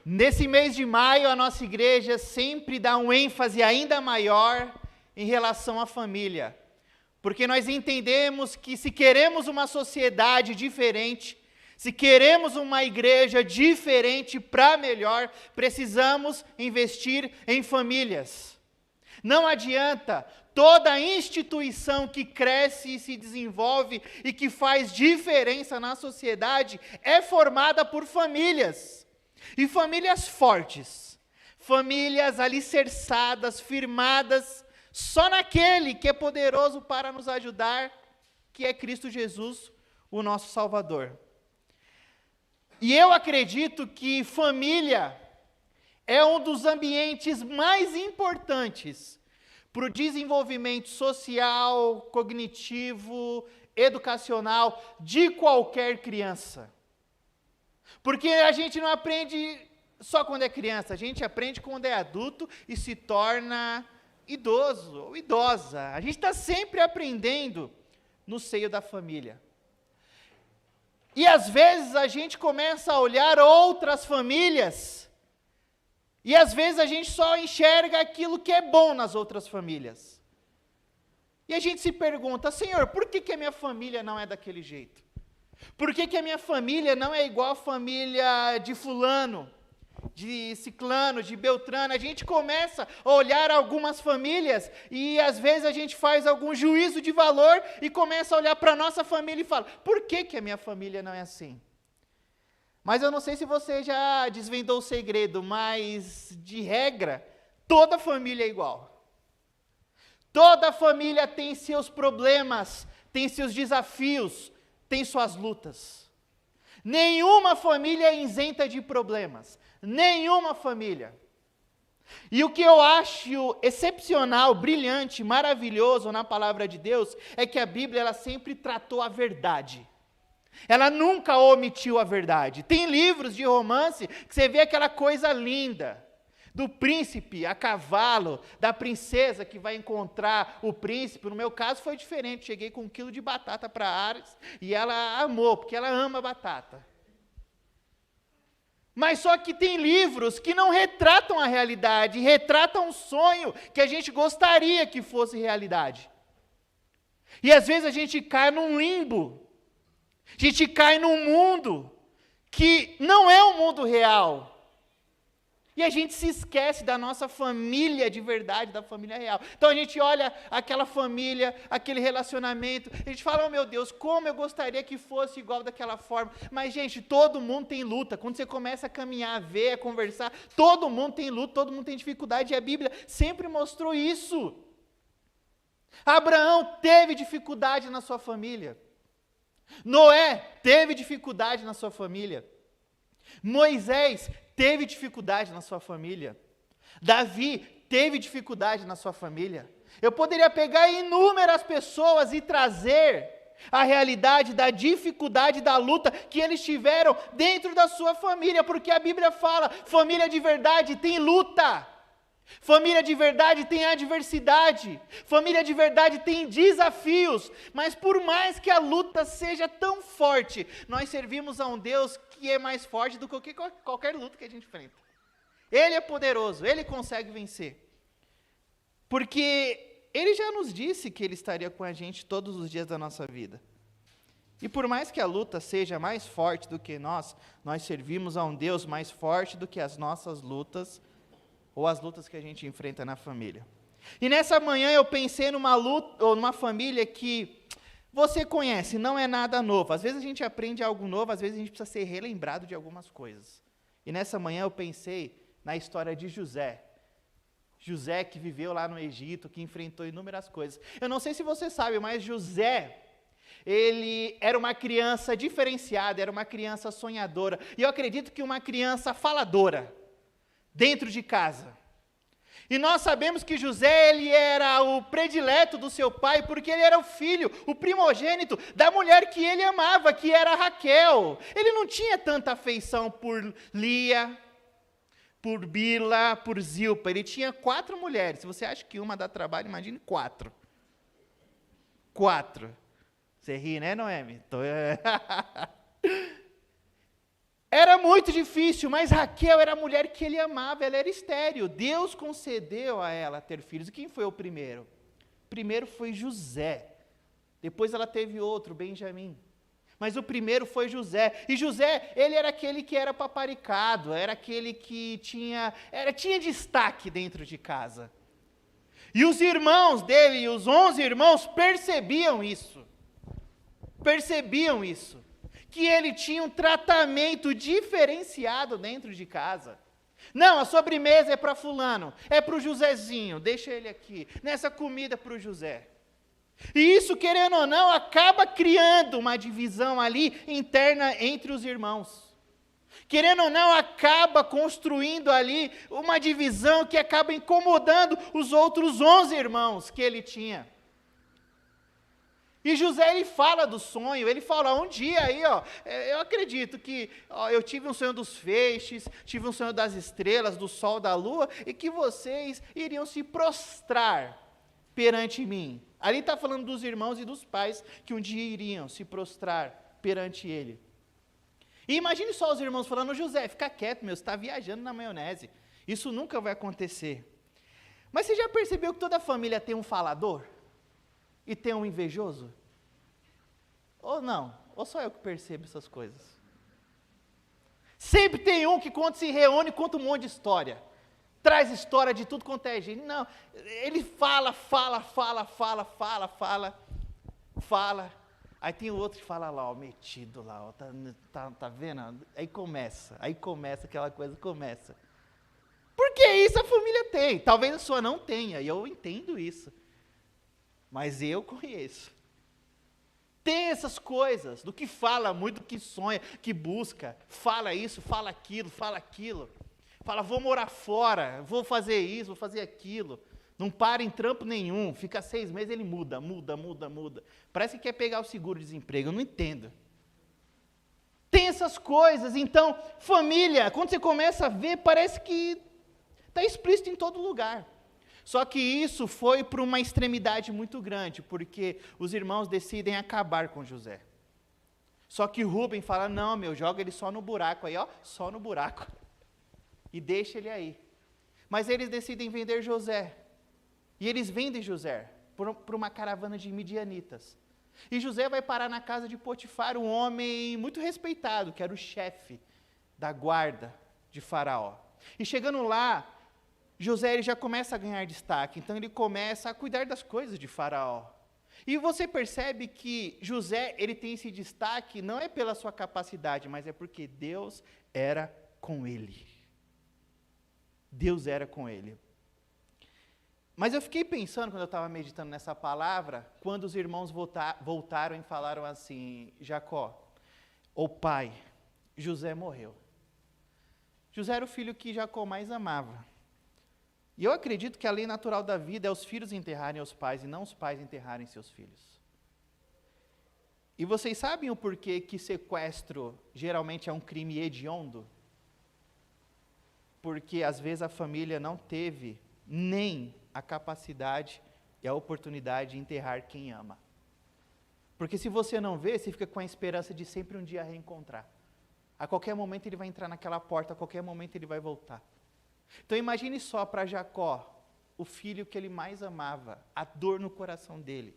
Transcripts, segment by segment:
Nesse mês de maio, a nossa igreja sempre dá um ênfase ainda maior em relação à família, porque nós entendemos que se queremos uma sociedade diferente, se queremos uma igreja diferente para melhor, precisamos investir em famílias. Não adianta, toda instituição que cresce e se desenvolve e que faz diferença na sociedade é formada por famílias. E famílias fortes, famílias alicerçadas, firmadas, só naquele que é poderoso para nos ajudar, que é Cristo Jesus, o nosso Salvador. E eu acredito que família é um dos ambientes mais importantes para o desenvolvimento social, cognitivo, educacional de qualquer criança. Porque a gente não aprende só quando é criança, a gente aprende quando é adulto e se torna idoso ou idosa. A gente está sempre aprendendo no seio da família. E às vezes a gente começa a olhar outras famílias, e às vezes a gente só enxerga aquilo que é bom nas outras famílias. E a gente se pergunta, Senhor, por que a minha família não é daquele jeito? Por que a minha família não é igual a família de fulano, de ciclano, de beltrano? A gente começa a olhar algumas famílias e às vezes a gente faz algum juízo de valor e começa a olhar para a nossa família e fala, por que a minha família não é assim? Mas eu não sei se você já desvendou o segredo, mas de regra, toda família é igual. Toda família tem seus problemas, tem seus desafios, tem suas lutas. Nenhuma família é isenta de problemas. Nenhuma família. E o que eu acho excepcional, brilhante, maravilhoso na palavra de Deus, é que a Bíblia ela sempre tratou a verdade. Ela nunca omitiu a verdade. Tem livros de romance que você vê aquela coisa linda, do príncipe a cavalo, da princesa que vai encontrar o príncipe. No meu caso foi diferente, cheguei com 1 quilo de batata para a Ares e ela amou, porque ela ama batata. Mas só que tem livros que não retratam a realidade, retratam um sonho que a gente gostaria que fosse realidade. E às vezes a gente cai num limbo, a gente cai num mundo que não é o mundo real. E a gente se esquece da nossa família de verdade, da família real. Então a gente olha aquela família, aquele relacionamento, a gente fala, oh meu Deus, como eu gostaria que fosse igual daquela forma. Mas gente, todo mundo tem luta. Quando você começa a caminhar, a ver, a conversar, todo mundo tem luta, todo mundo tem dificuldade. E a Bíblia sempre mostrou isso. Abraão teve dificuldade na sua família. Noé teve dificuldade na sua família. Moisés teve dificuldade na sua família. Davi teve dificuldade na sua família. Eu poderia pegar inúmeras pessoas e trazer a realidade da dificuldade, da luta que eles tiveram dentro da sua família, porque a Bíblia fala, família de verdade tem luta. Família de verdade tem adversidade, família de verdade tem desafios, mas por mais que a luta seja tão forte, nós servimos a um Deus que é mais forte do que qualquer luta que a gente enfrenta. Ele é poderoso, Ele consegue vencer, porque Ele já nos disse que Ele estaria com a gente todos os dias da nossa vida. E por mais que a luta seja mais forte do que nós servimos a um Deus mais forte do que as nossas lutas, ou as lutas que a gente enfrenta na família. E nessa manhã eu pensei numa luta, ou numa família que você conhece, não é nada novo. Às vezes a gente aprende algo novo, às vezes a gente precisa ser relembrado de algumas coisas. E nessa manhã eu pensei na história de José. José que viveu lá no Egito, que enfrentou inúmeras coisas. Eu não sei se você sabe, mas José, ele era uma criança diferenciada, era uma criança sonhadora. E eu acredito que uma criança faladora, dentro de casa. E nós sabemos que José, ele era o predileto do seu pai, porque ele era o filho, o primogênito da mulher que ele amava, que era Raquel. Ele não tinha tanta afeição por Lia, por Bila, por Zilpa. Ele tinha 4 mulheres. Se você acha que uma dá trabalho, imagine 4. 4. Você ri, né, Noemi? Era muito difícil, mas Raquel era a mulher que ele amava, ela era estéril. Deus concedeu a ela ter filhos. E quem foi o primeiro? O primeiro foi José. Depois ela teve outro, Benjamim. Mas o primeiro foi José. E José, ele era aquele que era paparicado, era aquele que tinha destaque dentro de casa. E os irmãos dele, os 11 irmãos, percebiam isso. Que ele tinha um tratamento diferenciado dentro de casa. Não, a sobremesa é para fulano, é para o Josézinho, deixa ele aqui. Nessa comida para o José. E isso, querendo ou não, acaba criando uma divisão ali interna entre os irmãos. Querendo ou não, acaba construindo ali uma divisão que acaba incomodando os outros 11 irmãos que ele tinha. E José, ele fala do sonho, ele fala, um dia aí, eu acredito que eu tive um sonho dos feixes, tive um sonho das estrelas, do sol, da lua, e que vocês iriam se prostrar perante mim. Ali está falando dos irmãos e dos pais que um dia iriam se prostrar perante ele. E imagine só os irmãos falando, José, fica quieto, meu, você está viajando na maionese, isso nunca vai acontecer. Mas você já percebeu que toda família tem um falador? E tem um invejoso? Ou não? Ou só eu que percebo essas coisas? Sempre tem um que quando se reúne, conta um monte de história. Traz história de tudo quanto é gente. Não, ele fala. Aí tem o outro que fala lá, metido lá, tá vendo? Aí começa aquela coisa, começa. Porque isso a família tem. Talvez a sua não tenha, e eu entendo isso. Mas eu conheço. Tem essas coisas, do que fala muito, do que sonha, que busca. Fala isso, fala aquilo. Fala, vou morar fora, vou fazer isso, vou fazer aquilo. Não para em trampo nenhum, fica 6 meses, ele muda. Parece que quer pegar o seguro-desemprego, eu não entendo. Tem essas coisas, então, família, quando você começa a ver, parece que está explícito em todo lugar. Só que isso foi para uma extremidade muito grande, porque os irmãos decidem acabar com José. Só que Rúben fala, não, joga ele só no buraco aí, só no buraco. E deixa ele aí. Mas eles decidem vender José. E eles vendem José para uma caravana de midianitas. E José vai parar na casa de Potifar, um homem muito respeitado, que era o chefe da guarda de Faraó. E chegando lá, José ele já começa a ganhar destaque, então ele começa a cuidar das coisas de Faraó. E você percebe que José ele tem esse destaque, não é pela sua capacidade, mas é porque Deus era com ele. Deus era com ele. Mas eu fiquei pensando, quando eu estava meditando nessa palavra, quando os irmãos voltaram e falaram assim, Jacó, ou pai, José morreu. José era o filho que Jacó mais amava. E eu acredito que a lei natural da vida é os filhos enterrarem os pais e não os pais enterrarem seus filhos. E vocês sabem o porquê que sequestro geralmente é um crime hediondo? Porque às vezes a família não teve nem a capacidade e a oportunidade de enterrar quem ama. Porque se você não vê, você fica com a esperança de sempre um dia reencontrar. A qualquer momento ele vai entrar naquela porta, a qualquer momento ele vai voltar. Então imagine só para Jacó, o filho que ele mais amava, a dor no coração dele.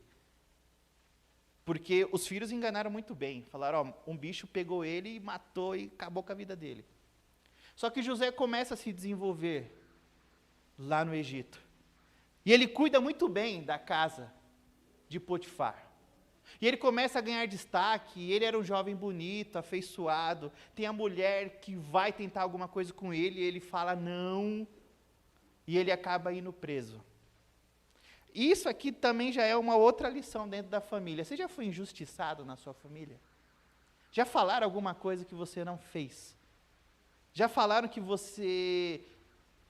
Porque os filhos enganaram muito bem, falaram, um bicho pegou ele e matou e acabou com a vida dele. Só que José começa a se desenvolver lá no Egito. E ele cuida muito bem da casa de Potifar. E ele começa a ganhar destaque, ele era um jovem bonito, afeiçoado, tem a mulher que vai tentar alguma coisa com ele, e ele fala não, e ele acaba indo preso. Isso aqui também já é uma outra lição dentro da família. Você já foi injustiçado na sua família? Já falaram alguma coisa que você não fez? Já falaram que você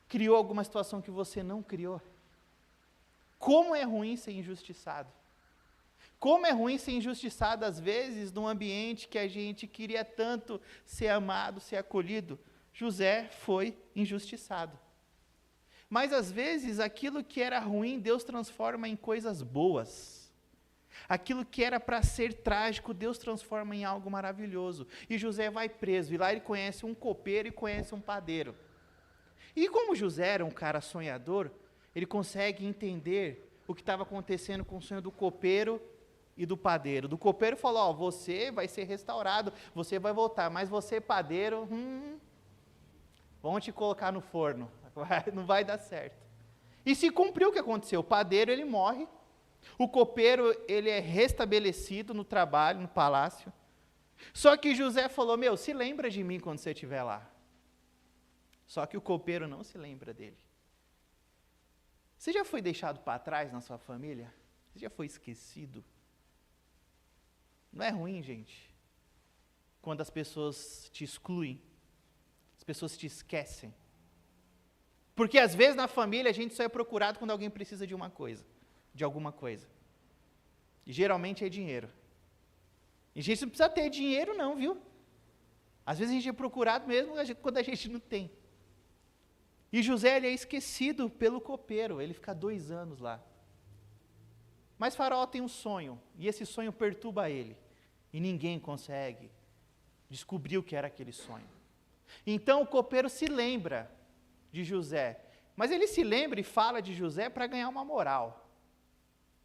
criou alguma situação que você não criou? Como é ruim ser injustiçado? Como é ruim ser injustiçado, às vezes, num ambiente que a gente queria tanto ser amado, ser acolhido. José foi injustiçado. Mas, às vezes, aquilo que era ruim, Deus transforma em coisas boas. Aquilo que era para ser trágico, Deus transforma em algo maravilhoso. E José vai preso, e lá ele conhece um copeiro e conhece um padeiro. E como José era um cara sonhador, ele consegue entender o que estava acontecendo com o sonho do copeiro e do padeiro. Do copeiro falou, ó, você vai ser restaurado, você vai voltar, mas você, padeiro, vão te colocar no forno, não vai dar certo. E se cumpriu o que aconteceu, o padeiro ele morre, o copeiro ele é restabelecido no trabalho, no palácio. Só que José falou, se lembra de mim quando você estiver lá. Só que o copeiro não se lembra dele. Você já foi deixado para trás na sua família? Você já foi esquecido? Não é ruim, gente, quando as pessoas te excluem, as pessoas te esquecem. Porque às vezes na família a gente só é procurado quando alguém precisa de uma coisa, de alguma coisa. E geralmente é dinheiro. E a gente não precisa ter dinheiro não, viu? Às vezes a gente é procurado mesmo quando a gente não tem. E José ele é esquecido pelo copeiro, ele fica 2 anos lá. Mas Faraó tem um sonho, e esse sonho perturba ele. E ninguém consegue descobrir o que era aquele sonho. Então o copeiro se lembra de José, mas ele se lembra e fala de José para ganhar uma moral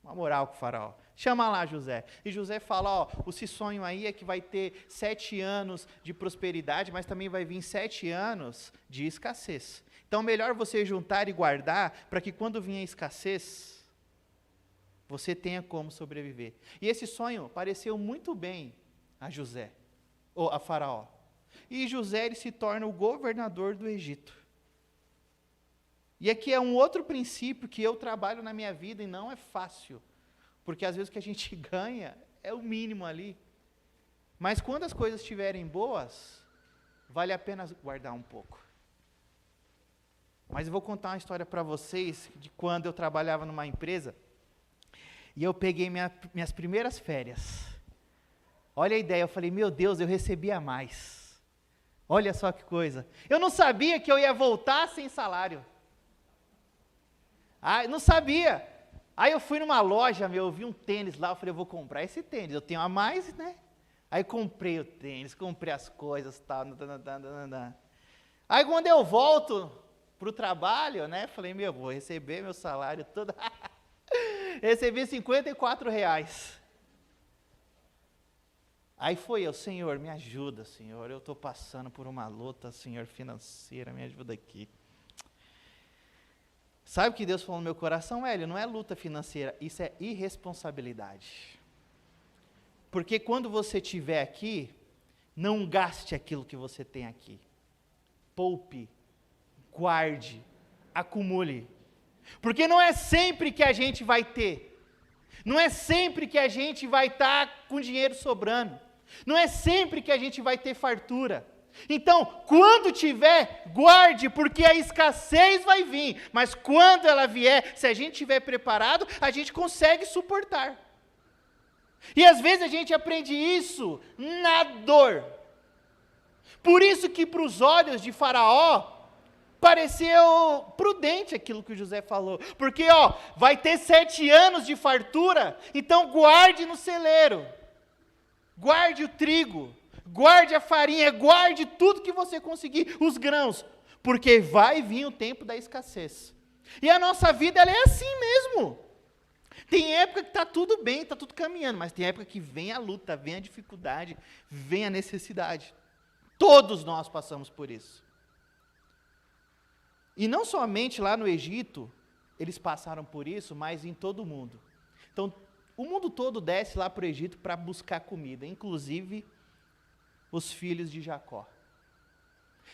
com o Faraó. Chama lá José, e José fala, esse sonho aí é que vai ter 7 anos de prosperidade, mas também vai vir 7 anos de escassez. Então melhor você juntar e guardar, para que quando vier a escassez, você tenha como sobreviver. E esse sonho pareceu muito bem a José, ou a Faraó. E José ele se torna o governador do Egito. E aqui é um outro princípio que eu trabalho na minha vida e não é fácil, porque às vezes o que a gente ganha é o mínimo ali. Mas quando as coisas estiverem boas, vale a pena guardar um pouco. Mas eu vou contar uma história para vocês de quando eu trabalhava numa empresa e eu peguei minhas primeiras férias. Olha a ideia, eu falei, meu Deus, eu recebia mais. Olha só que coisa. Eu não sabia que eu ia voltar sem salário. Não sabia. Aí eu fui numa loja, eu vi um tênis lá, eu falei, eu vou comprar esse tênis, eu tenho a mais, né? Aí comprei o tênis, comprei as coisas, tal. Aí quando eu volto para o trabalho, né? Falei, vou receber meu salário todo. Recebi R$54. Aí foi eu, Senhor, me ajuda, Senhor, eu estou passando por uma luta, Senhor, financeira, me ajuda aqui. Sabe o que Deus falou no meu coração, Hélio? Não é luta financeira, isso é irresponsabilidade. Porque quando você estiver aqui, não gaste aquilo que você tem aqui. Poupe, guarde, acumule. Porque não é sempre que a gente vai ter. Não é sempre que a gente vai estar com dinheiro sobrando. Não é sempre que a gente vai ter fartura. Então, quando tiver, guarde, porque a escassez vai vir. Mas quando ela vier, se a gente estiver preparado, a gente consegue suportar. E às vezes a gente aprende isso na dor. Por isso que para os olhos de Faraó, pareceu prudente aquilo que o José falou. Porque, vai ter 7 anos de fartura, então guarde no celeiro. Guarde o trigo, guarde a farinha, guarde tudo que você conseguir, os grãos. Porque vai vir o tempo da escassez. E a nossa vida, ela é assim mesmo. Tem época que está tudo bem, está tudo caminhando, mas tem época que vem a luta, vem a dificuldade, vem a necessidade. Todos nós passamos por isso. E não somente lá no Egito, eles passaram por isso, mas em todo o mundo. Então, o mundo todo desce lá para o Egito para buscar comida, inclusive os filhos de Jacó.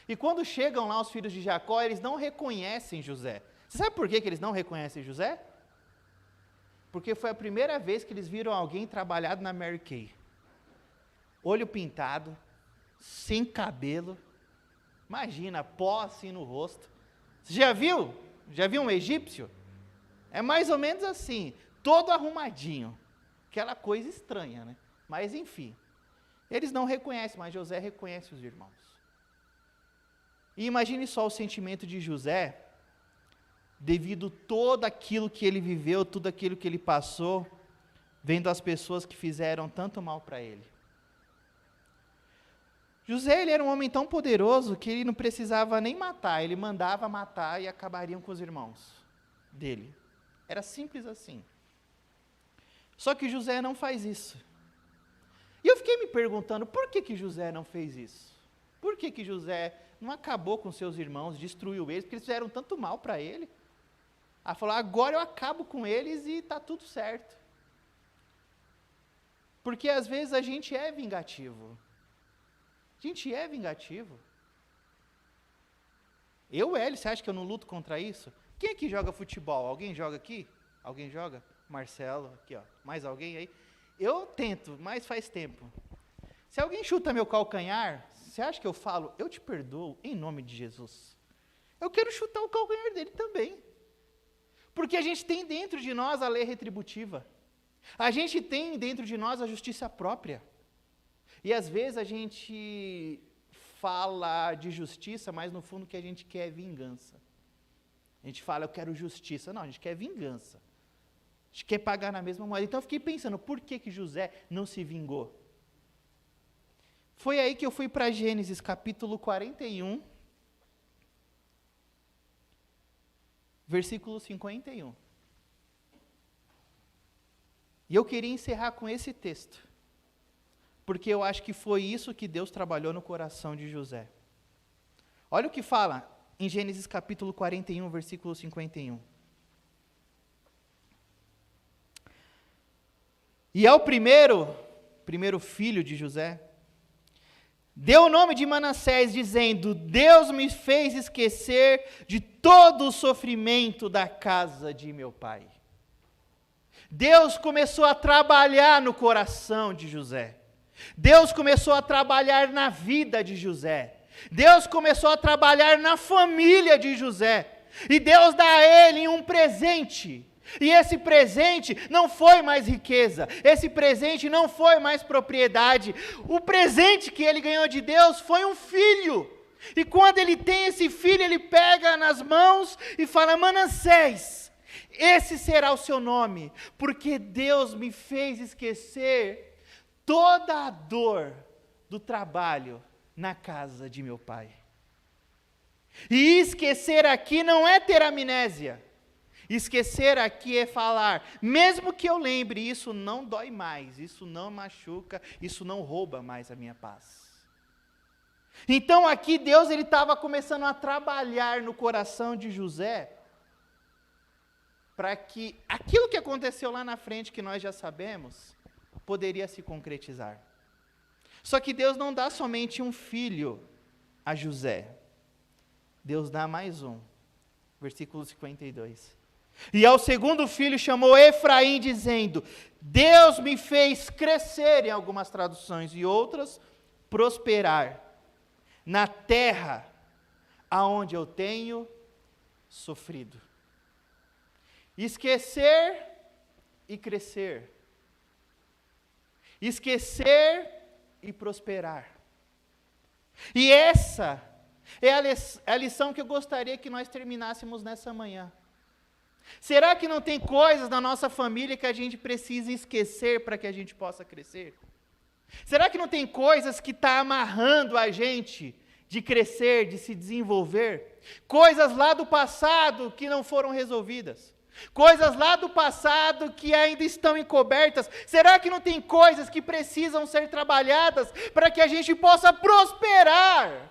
E quando chegam lá os filhos de Jacó, eles não reconhecem José. Você sabe por que eles não reconhecem José? Porque foi a primeira vez que eles viram alguém trabalhado na Mary Kay. Olho pintado, sem cabelo, imagina, pó assim no rosto. Você já viu? Já viu um egípcio? É mais ou menos assim, todo arrumadinho. Aquela coisa estranha, né? Mas enfim, eles não reconhecem, mas José reconhece os irmãos. E imagine só o sentimento de José, devido a todo aquilo que ele viveu, tudo aquilo que ele passou, vendo as pessoas que fizeram tanto mal para ele. José, ele era um homem tão poderoso que ele não precisava nem matar, ele mandava matar e acabariam com os irmãos dele. Era simples assim. Só que José não faz isso. E eu fiquei me perguntando, por que José não fez isso? Por que José não acabou com seus irmãos, destruiu eles, porque eles fizeram tanto mal para ele? Aí falou, agora eu acabo com eles e está tudo certo. Porque às vezes a gente é vingativo. A gente é vingativo. Hélio, você acha que eu não luto contra isso? Quem aqui joga futebol? Alguém joga aqui? Alguém joga? Marcelo, aqui ó. Mais alguém aí? Eu tento, mas faz tempo. Se alguém chuta meu calcanhar, você acha que eu falo, eu te perdoo em nome de Jesus? Eu quero chutar o calcanhar dele também. Porque a gente tem dentro de nós a lei retributiva. A gente tem dentro de nós a justiça própria. E às vezes a gente fala de justiça, mas no fundo o que a gente quer é vingança. A gente fala, eu quero justiça. Não, a gente quer vingança. A gente quer pagar na mesma moeda. Então eu fiquei pensando, por que José não se vingou? Foi aí que eu fui para Gênesis capítulo 41, versículo 51. E eu queria encerrar com esse texto, porque eu acho que foi isso que Deus trabalhou no coração de José. Olha o que fala em Gênesis capítulo 41, versículo 51. E ao primeiro filho de José, deu o nome de Manassés, dizendo, Deus me fez esquecer de todo o sofrimento da casa de meu pai. Deus começou a trabalhar no coração de José. Deus começou a trabalhar na vida de José. Deus começou a trabalhar na família de José. E Deus dá a ele um presente. E esse presente não foi mais riqueza. Esse presente não foi mais propriedade. O presente que ele ganhou de Deus foi um filho. E quando ele tem esse filho, ele pega nas mãos e fala, Manassés, esse será o seu nome, porque Deus me fez esquecer toda a dor do trabalho na casa de meu pai. E esquecer aqui não é ter amnésia. Esquecer aqui é falar, mesmo que eu lembre, isso não dói mais, isso não machuca, isso não rouba mais a minha paz. Então aqui Deus estava começando a trabalhar no coração de José, para que aquilo que aconteceu lá na frente, que nós já sabemos, poderia se concretizar. Só que Deus não dá somente um filho a José. Deus dá mais um. Versículo 52. E ao segundo filho chamou Efraim, dizendo, Deus me fez crescer, em algumas traduções, e outras, prosperar, na terra aonde eu tenho sofrido. Esquecer e crescer. Esquecer e prosperar. E essa é a lição que eu gostaria que nós terminássemos nessa manhã. Será que não tem coisas na nossa família que a gente precisa esquecer para que a gente possa crescer? Será que não tem coisas que estão amarrando a gente de crescer, de se desenvolver? Coisas lá do passado que não foram resolvidas. Coisas lá do passado que ainda estão encobertas. Será que não tem coisas que precisam ser trabalhadas para que a gente possa prosperar?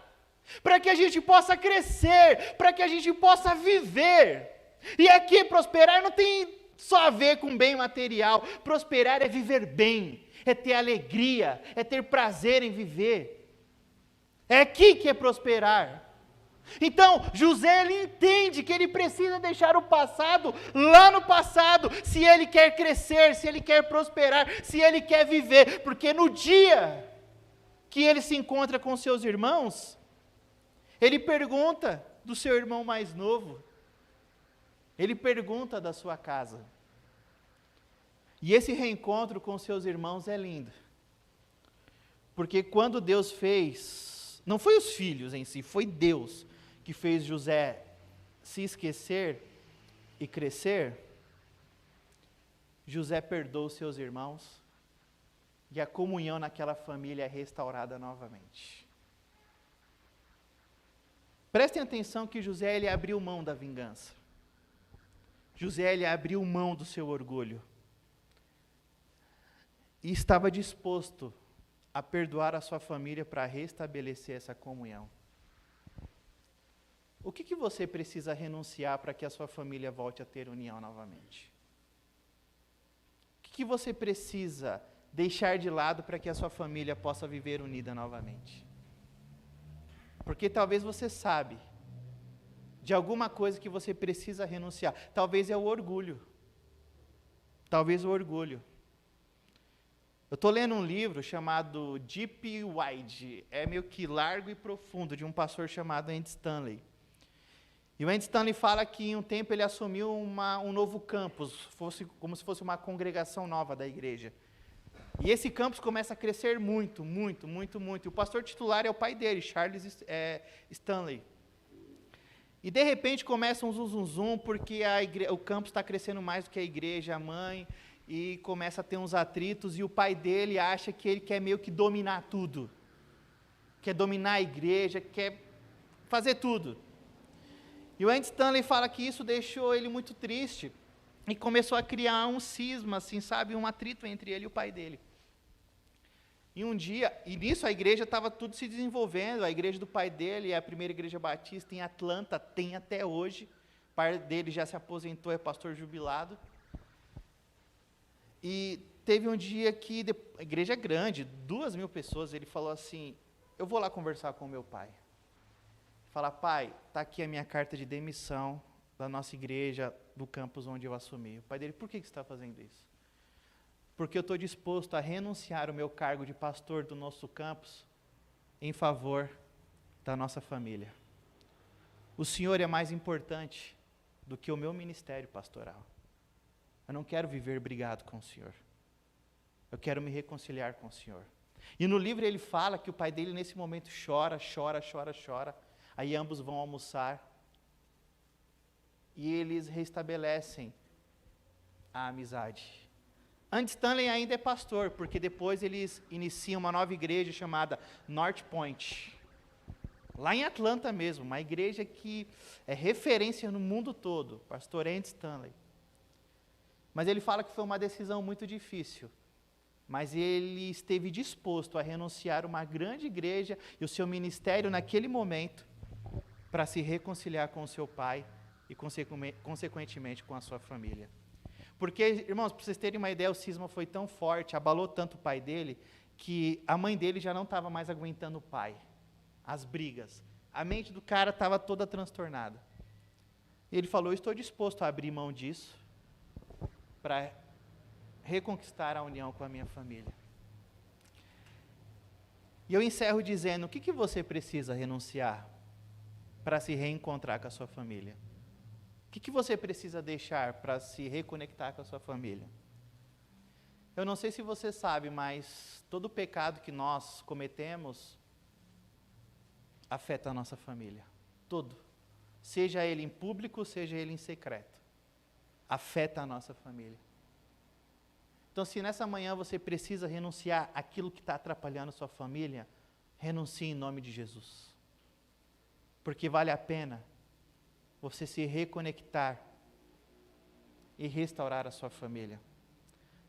Para que a gente possa crescer? Para que a gente possa viver? E aqui prosperar não tem só a ver com bem material. Prosperar é viver bem, é ter alegria, é ter prazer em viver. É aqui que é prosperar. Então, José, ele entende que ele precisa deixar o passado lá no passado, se ele quer crescer, se ele quer prosperar, se ele quer viver, porque no dia que ele se encontra com seus irmãos, ele pergunta do seu irmão mais novo, ele pergunta da sua casa. E esse reencontro com seus irmãos é lindo, porque quando Deus fez, não foi os filhos em si, foi Deus que fez José se esquecer e crescer, José perdoa os seus irmãos e a comunhão naquela família é restaurada novamente. Prestem atenção que José ele abriu mão da vingança. José ele abriu mão do seu orgulho. E estava disposto a perdoar a sua família para restabelecer essa comunhão. O que você precisa renunciar para que a sua família volte a ter união novamente? O que você precisa deixar de lado para que a sua família possa viver unida novamente? Porque talvez você sabe de alguma coisa que você precisa renunciar. Talvez é o orgulho. Talvez o orgulho. Eu estou lendo um livro chamado Deep e Wide, é meio que largo e profundo, de um pastor chamado Andy Stanley. E o Andy Stanley fala que em um tempo ele assumiu um novo campus, como se fosse uma congregação nova da igreja. E esse campus começa a crescer muito, muito, muito, muito. E o pastor titular é o pai dele, Charles Stanley. E de repente começa um zum, porque o campus está crescendo mais do que a igreja, a mãe, e começa a ter uns atritos, e o pai dele acha que ele quer meio que dominar tudo. Quer dominar a igreja, quer fazer tudo. E o Andy Stanley fala que isso deixou ele muito triste, e começou a criar um cisma, assim, sabe, um atrito entre ele e o pai dele. E um dia, e nisso a igreja estava tudo se desenvolvendo, a igreja do pai dele, a primeira igreja batista em Atlanta, tem até hoje, o pai dele já se aposentou, é pastor jubilado. E teve um dia que, a igreja é grande, 2.000 pessoas, ele falou assim, eu vou lá conversar com o meu pai. Fala, pai, está aqui a minha carta de demissão da nossa igreja, do campus onde eu assumi. O pai dele, por que você está fazendo isso? Porque eu estou disposto a renunciar o meu cargo de pastor do nosso campus em favor da nossa família. O Senhor é mais importante do que o meu ministério pastoral. Eu não quero viver brigado com o Senhor. Eu quero me reconciliar com o Senhor. E no livro ele fala que o pai dele nesse momento chora. Aí ambos vão almoçar. E eles restabelecem a amizade. Andy Stanley ainda é pastor, porque depois eles iniciam uma nova igreja chamada North Point. Lá em Atlanta mesmo, uma igreja que é referência no mundo todo, pastor Andy Stanley. Mas ele fala que foi uma decisão muito difícil, mas ele esteve disposto a renunciar uma grande igreja e o seu ministério naquele momento para se reconciliar com o seu pai e consequentemente com a sua família. Porque, irmãos, para vocês terem uma ideia, o cisma foi tão forte, abalou tanto o pai dele, que a mãe dele já não estava mais aguentando o pai, as brigas. A mente do cara estava toda transtornada. E ele falou, estou disposto a abrir mão disso para reconquistar a união com a minha família. E eu encerro dizendo, o que você precisa renunciar para se reencontrar com a sua família? O que você precisa deixar para se reconectar com a sua família? Eu não sei se você sabe, mas todo pecado que nós cometemos afeta a nossa família. Todo. Seja ele em público, seja ele em secreto. Afeta a nossa família. Então, se nessa manhã você precisa renunciar àquilo que está atrapalhando a sua família, renuncie em nome de Jesus. Porque vale a pena você se reconectar e restaurar a sua família.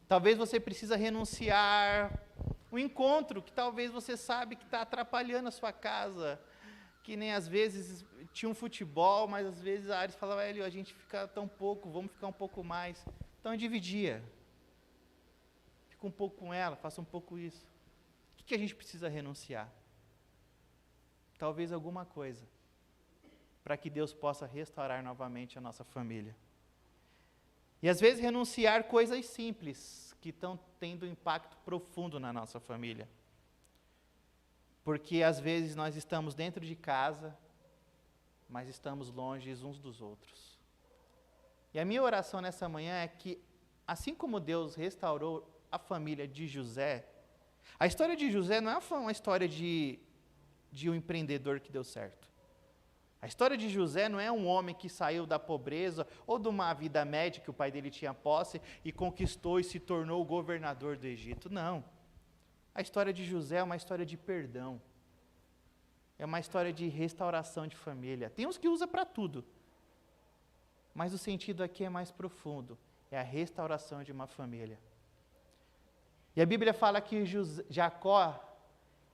Talvez você precisa renunciar um encontro que talvez você sabe que está atrapalhando a sua casa, que nem às vezes tinha um futebol, mas às vezes a Ares falava, Hélio, a gente fica tão pouco, vamos ficar um pouco mais. Então dividia. Fica um pouco com ela, faça um pouco isso. O que a gente precisa renunciar? Talvez alguma coisa, para que Deus possa restaurar novamente a nossa família. E às vezes renunciar coisas simples, que estão tendo impacto profundo na nossa família. Porque às vezes nós estamos dentro de casa, mas estamos longe uns dos outros. E a minha oração nessa manhã é que, assim como Deus restaurou a família de José, a história de José não é uma história de um empreendedor que deu certo. A história de José não é um homem que saiu da pobreza ou de uma vida média que o pai dele tinha posse e conquistou e se tornou o governador do Egito. Não. A história de José é uma história de perdão. É uma história de restauração de família. Tem uns que usam para tudo. Mas o sentido aqui é mais profundo. É a restauração de uma família. E a Bíblia fala que Jacó,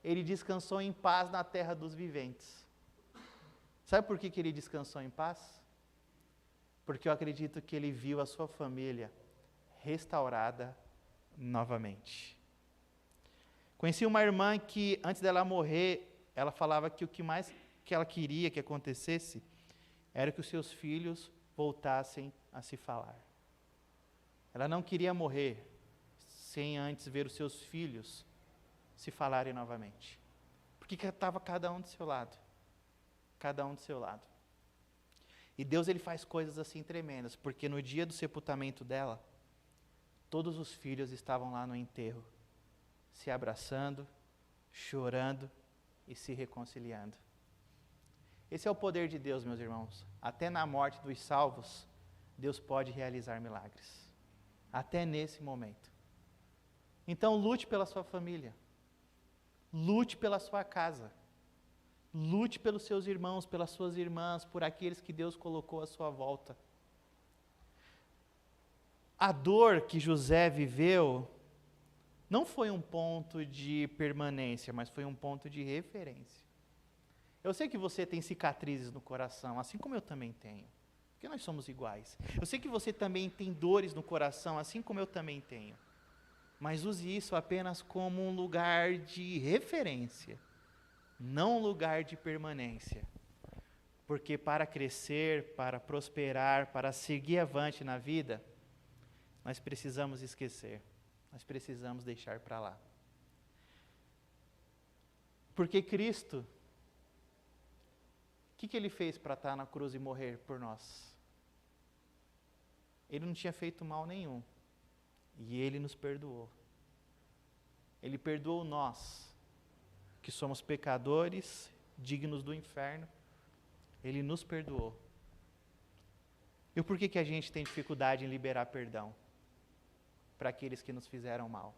ele descansou em paz na terra dos viventes. Sabe por que ele descansou em paz? Porque eu acredito que ele viu a sua família restaurada novamente. Conheci uma irmã que, antes dela morrer, ela falava que o que mais que ela queria que acontecesse era que os seus filhos voltassem a se falar. Ela não queria morrer sem antes ver os seus filhos se falarem novamente. Porque estava cada um do seu lado. Cada um do seu lado. E Deus, ele faz coisas assim tremendas, porque no dia do sepultamento dela, todos os filhos estavam lá no enterro, se abraçando, chorando e se reconciliando. Esse é o poder de Deus, meus irmãos. Até na morte dos salvos, Deus pode realizar milagres. Até nesse momento. Então, lute pela sua família. Lute pela sua casa. Lute pelos seus irmãos, pelas suas irmãs, por aqueles que Deus colocou à sua volta. A dor que José viveu não foi um ponto de permanência, mas foi um ponto de referência. Eu sei que você tem cicatrizes no coração, assim como eu também tenho, porque nós somos iguais. Eu sei que você também tem dores no coração, assim como eu também tenho. Mas use isso apenas como um lugar de referência. Não um lugar de permanência. Porque para crescer, para prosperar, para seguir avante na vida, nós precisamos esquecer. Nós precisamos deixar para lá. Porque Cristo, o que ele fez para estar na cruz e morrer por nós? Ele não tinha feito mal nenhum. E ele nos perdoou. Ele perdoou nós, que somos pecadores, dignos do inferno, ele nos perdoou. E por que a gente tem dificuldade em liberar perdão para aqueles que nos fizeram mal?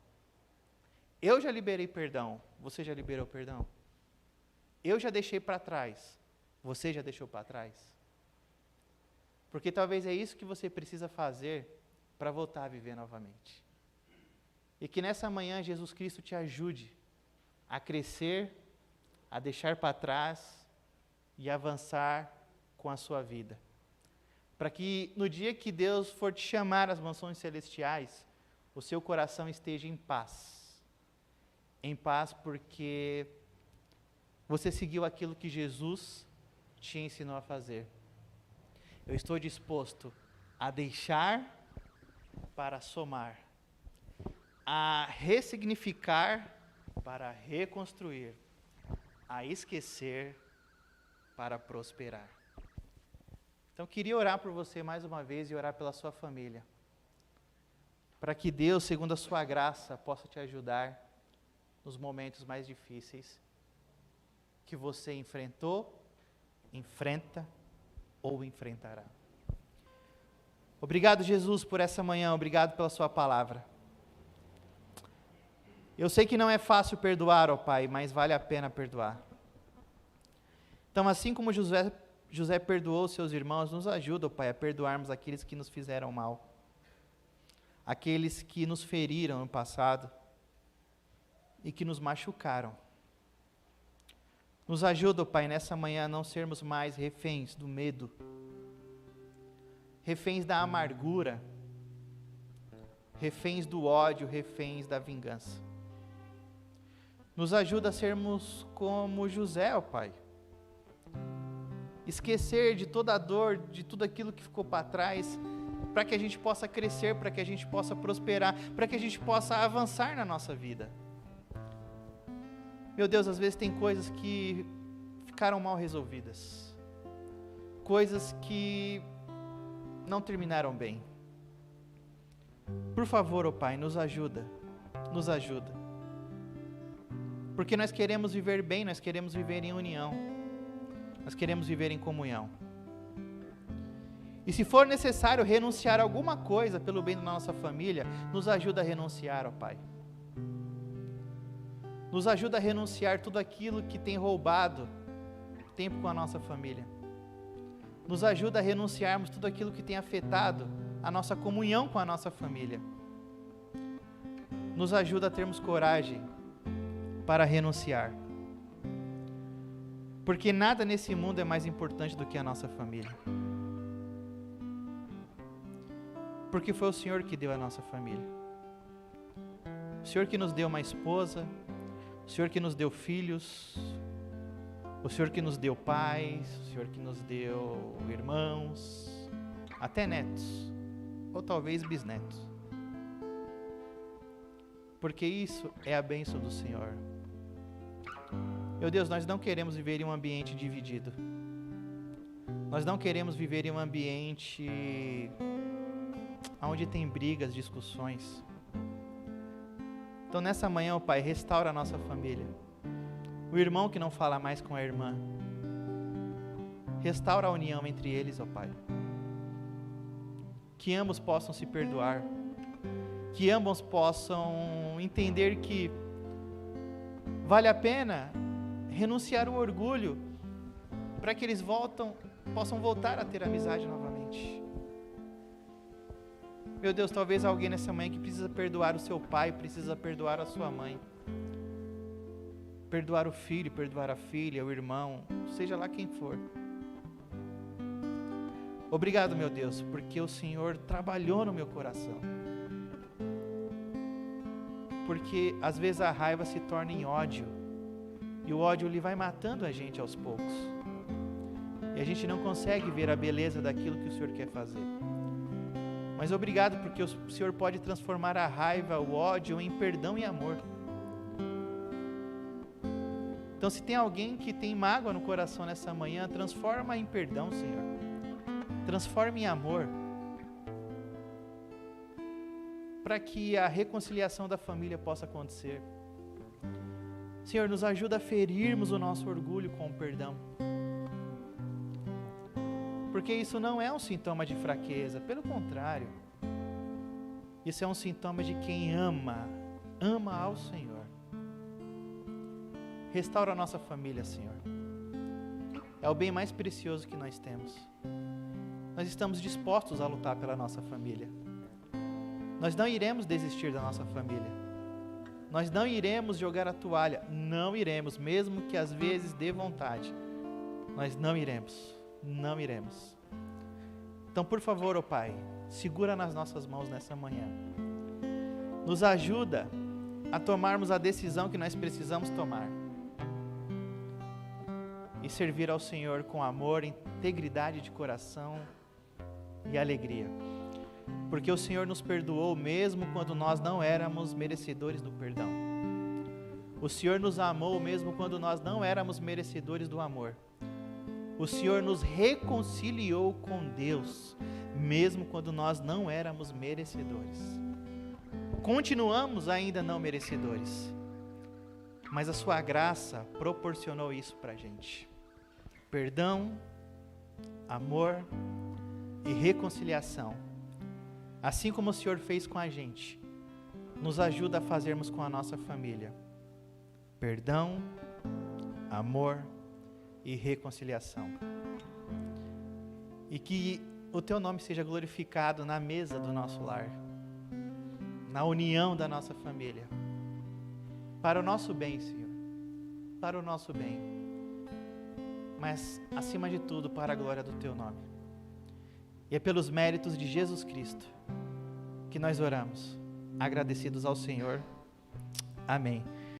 Eu já liberei perdão, você já liberou perdão? Eu já deixei para trás, você já deixou para trás? Porque talvez é isso que você precisa fazer para voltar a viver novamente. E que nessa manhã Jesus Cristo te ajude a crescer, a deixar para trás e avançar com a sua vida. Para que no dia que Deus for te chamar às mansões celestiais, o seu coração esteja em paz. Em paz porque você seguiu aquilo que Jesus te ensinou a fazer. Eu estou disposto a deixar para somar, a ressignificar para reconstruir, a esquecer para prosperar. Então, queria orar por você mais uma vez e orar pela sua família. Para que Deus, segundo a sua graça, possa te ajudar nos momentos mais difíceis que você enfrentou, enfrenta ou enfrentará. Obrigado, Jesus, por essa manhã, obrigado pela sua palavra. Eu sei que não é fácil perdoar, ó Pai, mas vale a pena perdoar. Então, assim como José perdoou seus irmãos, nos ajuda, ó Pai, a perdoarmos aqueles que nos fizeram mal, aqueles que nos feriram no passado e que nos machucaram. Nos ajuda, ó Pai, nessa manhã a não sermos mais reféns do medo, reféns da amargura, reféns do ódio, reféns da vingança. Nos ajuda a sermos como José, ó Pai. Esquecer de toda a dor, de tudo aquilo que ficou para trás, para que a gente possa crescer, para que a gente possa prosperar, para que a gente possa avançar na nossa vida. Meu Deus, às vezes tem coisas que ficaram mal resolvidas. Coisas que não terminaram bem. Por favor, ó Pai, nos ajuda. Nos ajuda. Porque nós queremos viver bem, nós queremos viver em união. Nós queremos viver em comunhão. E se for necessário renunciar a alguma coisa pelo bem da nossa família, nos ajuda a renunciar, ó Pai. Nos ajuda a renunciar tudo aquilo que tem roubado tempo com a nossa família. Nos ajuda a renunciarmos tudo aquilo que tem afetado a nossa comunhão com a nossa família. Nos ajuda a termos coragem para renunciar. Porque nada nesse mundo é mais importante do que a nossa família. Porque foi o Senhor que deu a nossa família. O Senhor que nos deu uma esposa, o Senhor que nos deu filhos, o Senhor que nos deu pais, o Senhor que nos deu irmãos, até netos, ou talvez bisnetos. Porque isso é a bênção do Senhor. Meu Deus, nós não queremos viver em um ambiente dividido. Nós não queremos viver em um ambiente onde tem brigas, discussões. Então nessa manhã, ó Pai, restaura a nossa família. O irmão que não fala mais com a irmã. Restaura a união entre eles, ó Pai. Que ambos possam se perdoar. Que ambos possam entender que vale a pena renunciar o orgulho para que eles possam voltar a ter amizade novamente. Meu Deus, talvez alguém nessa manhã que precisa perdoar o seu pai, precisa perdoar a sua mãe. Perdoar o filho, perdoar a filha, o irmão, seja lá quem for. Obrigado, meu Deus, porque o Senhor trabalhou no meu coração. Porque às vezes a raiva se torna em ódio. E o ódio ele vai matando a gente aos poucos. E a gente não consegue ver a beleza daquilo que o Senhor quer fazer. Mas obrigado porque o Senhor pode transformar a raiva, o ódio em perdão e amor. Então se tem alguém que tem mágoa no coração nessa manhã, transforma em perdão, Senhor. Transforma em amor. Para que a reconciliação da família possa acontecer. Senhor, nos ajuda a ferirmos o nosso orgulho com o perdão. Porque isso não é um sintoma de fraqueza, pelo contrário. Isso é um sintoma de quem ama ao Senhor. Restaura a nossa família, Senhor. É o bem mais precioso que nós temos. Nós estamos dispostos a lutar pela nossa família. Nós não iremos desistir da nossa família. Nós não iremos jogar a toalha. Não iremos, mesmo que às vezes dê vontade. Nós não iremos. Não iremos. Então, por favor, ó Pai, segura nas nossas mãos nessa manhã. Nos ajuda a tomarmos a decisão que nós precisamos tomar. E servir ao Senhor com amor, integridade de coração e alegria. Porque o Senhor nos perdoou mesmo quando nós não éramos merecedores do perdão. O Senhor nos amou mesmo quando nós não éramos merecedores do amor. O Senhor nos reconciliou com Deus, mesmo quando nós não éramos merecedores. Continuamos ainda não merecedores, mas a sua graça proporcionou isso para a gente. Perdão, amor e reconciliação. Assim como o Senhor fez com a gente, nos ajuda a fazermos com a nossa família. Perdão, amor e reconciliação. E que o Teu nome seja glorificado na mesa do nosso lar, na união da nossa família, para o nosso bem, Senhor, para o nosso bem, mas acima de tudo para a glória do Teu nome. E é pelos méritos de Jesus Cristo que nós oramos, agradecidos ao Senhor. Amém.